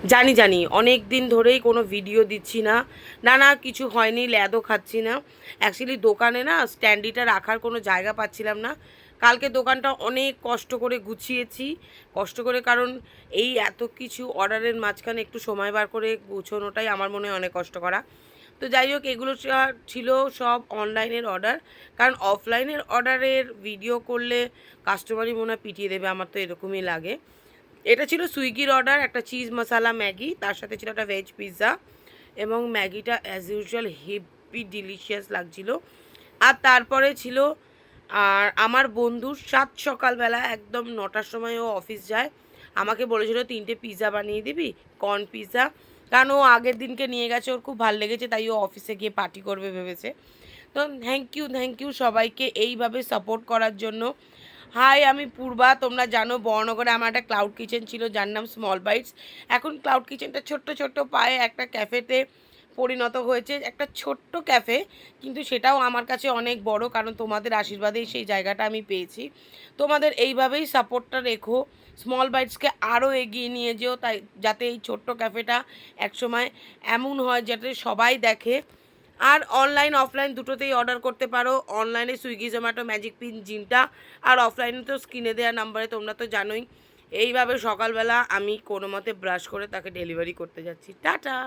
জানি জানি অনেক দিন ধরেই কোনো ভিডিও দিচ্ছি না, না না কিছু হয়নি, ল্যাদও খাচ্ছি না। অ্যাকচুয়ালি দোকানে না স্ট্যান্ডিটা রাখার কোনো জায়গা পাচ্ছিলাম না। কালকে দোকানটা অনেক কষ্ট করে গুছিয়েছি, কষ্ট করে, কারণ এই এত কিছু অর্ডারের মাঝখানে একটু সময় বার করে গুছোনোটাই আমার মনে হয় অনেক কষ্ট করা। তো যাই হোক, এগুলো ছিল সব অনলাইনের অর্ডার, কারণ অফলাইনের অর্ডারের ভিডিও করলে কাস্টমারই মনে হয় পিটিয়ে দেবে, আমার তো এরকমই লাগে। এটা ছিল সুইগির অর্ডার, একটা চিজ মশালা ম্যাগি, তার সাথে ছিল একটা ভেজ পিৎজা, এবং ম্যাগিটা অ্যাজ ইউজুয়াল হেভি ডিলিশিয়াস লাগছিল। আর তারপরে ছিল, আর আমার বন্ধুর সকালবেলা একদম 9টার সময় ও অফিস যায়, আমাকে বলেছিল 3টে পিৎজা বানিয়ে দিবি, কর্ন পিৎজা, কারণ ও আগের দিনকে নিয়ে গেছে, ওর খুব ভালো লেগেছে, তাই ও অফিসে গিয়ে পার্টি করবে ভেবেছে। তো থ্যাংক ইউ সবাইকে এইভাবে সাপোর্ট করার জন্য। হাই, আমি পূর্বা, তোমরা জানো বড়নগরে আমার একটা ক্লাউড কিচেন ছিল যার নাম স্মল বাইটস। এখন ক্লাউড কিচেনটা ছোট্ট ছোট্ট পায়ে একটা ক্যাফেতে পরিণত হয়েছে, একটা ছোট্ট ক্যাফে, কিন্তু সেটাও আমার কাছে অনেক বড়, কারণ তোমাদের আশীর্বাদেই সেই জায়গাটা আমি পেয়েছি। তোমাদের এইভাবেই সাপোর্টটা রেখো, স্মল বাইটসকে আরও এগিয়ে নিয়ে যেও, তাই যাতে এই ছোট্ট ক্যাফেটা একসময় এমন হয় যাতে সবাই দেখে। আর অনলাইন অফলাইন দুটোতেই অর্ডার করতে পারো, অনলাইনে সুইগি জোম্যাটো ম্যাজিক পিন জিনটা, আর অফলাইনে তো স্ক্রিনে দেওয়া নাম্বারে, তোমরা তো জানোই। এইভাবে সকালবেলা আমি কোনো মতে ব্রাশ করে তাকে ডেলিভারি করতে যাচ্ছি। টাটা।